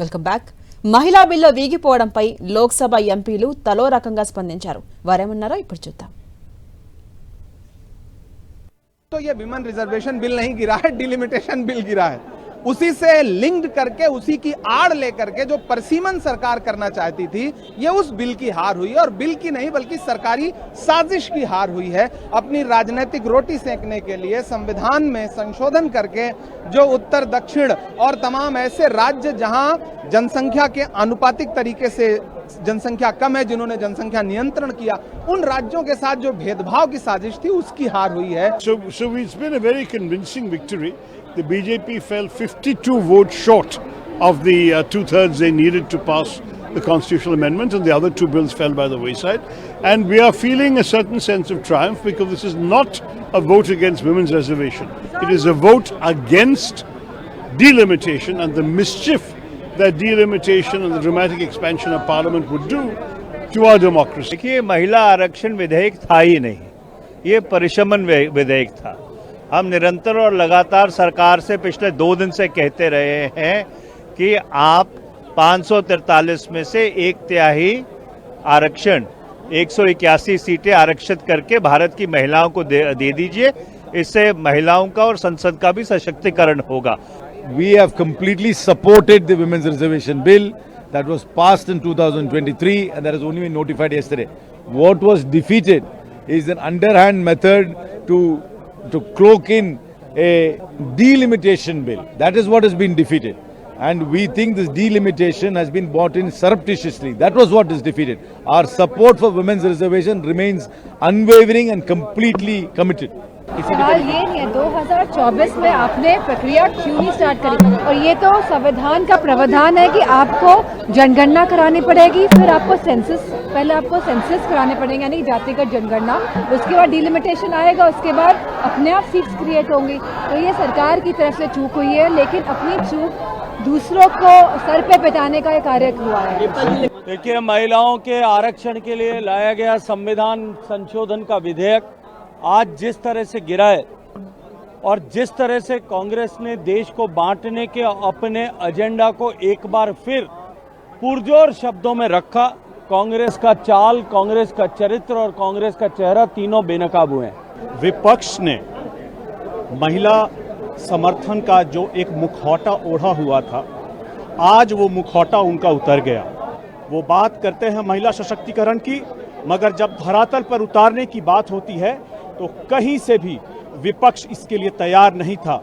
Welcome back. మహిళా bill వీగిపోవడంపై Lok Sabha ఎంపీలు తలో రకంగా స్పందించారు. వారేమన్నారో ఇప్పుడు చూద్దాం. तो ये विमेन रिजर्वेशन बिल नहीं गिरा है, डिलिमिटेशन बिल गिरा है। उसी से लिंक्ड करके, उसी की आड़ लेकर के जो परसीमन सरकार करना चाहती थी, ये उस बिल की हार हुई है। और बिल की नहीं बल्कि सरकारी साजिश की हार हुई है। अपनी राजनीतिक रोटी सेकने के लिए संविधान में संशोधन करके जो उत्तर दक्षिण और तमाम ऐसे राज्य जहां जनसंख्या के आनुपातिक तरीके से जनसंख्या कम है, जिन्होंने जनसंख्या नियंत्रण किया, उन राज्यों के साथ जो भेदभाव की साजिश थी उसकी हार हुई है। So it's been a very convincing victory. The BJP fell 52 votes short of the 2/3 they needed to pass the constitutional amendment, and the other two bills fell by the wayside. And we are feeling a certain sense of triumph because this is not a vote against women's reservation. It is a vote against delimitation and the mischief that delimitation and the dramatic expansion of parliament would do to our democracy. देखिए, महिला आरक्षण विधेयक था ही नहीं, ये परिशमन विधेयक था। हम निरंतर और लगातार सरकार से पिछले 2 दिन से कहते रहे हैं कि आप 543 में से 1/3 आरक्षण 181 सीटें आरक्षित करके भारत की महिलाओं को दे दीजिए। इससे महिलाओं का और संसद का भी सशक्तिकरण होगा। We have completely supported the women's reservation bill that was passed in 2023 and that has only been notified yesterday. What was defeated is an underhand method to cloak in a delimitation bill. That is what has been defeated. And we think this delimitation has been brought in surreptitiously. That was what is defeated. Our support for women's reservation remains unwavering and completely committed. सवाल ये नहीं है 2024 में आपने प्रक्रिया क्यों नहीं start करी? और ये तो संविधान का प्रावधान है कि आपको जनगणना करानी पड़ेगी, फिर आपको सेंसस, पहले आपको सेंसस कराने पड़ेंगे यानी जातिगत जनगणना, उसके बाद डिलिमिटेशन आएगा, उसके बाद अपने आप सीट्स क्रिएट होंगी। तो ये सरकार की तरफ से चूक हुई है, लेकिन अपनी चूक दूसरों को सर पे पिटाने का कार्य हुआ है। देखिए, महिलाओं के आरक्षण के लिए लाया गया संविधान संशोधन का विधेयक आज जिस तरह से गिरा है और जिस तरह से कांग्रेस ने देश को बांटने के अपने एजेंडा को एक बार फिर पुरजोर शब्दों में रखा, कांग्रेस का चाल, कांग्रेस का चरित्र और कांग्रेस का चेहरा तीनों बेनकाब हुए हैं। विपक्ष ने महिला समर्थन का जो एक मुखौटा ओढ़ा हुआ था, आज वो मुखौटा उनका उतर गया। वो बात करते हैं महिला सशक्तिकरण की, मगर जब धरातल पर उतारने की बात होती है तो कहीं से भी विपक्ष इसके लिए तैयार नहीं था।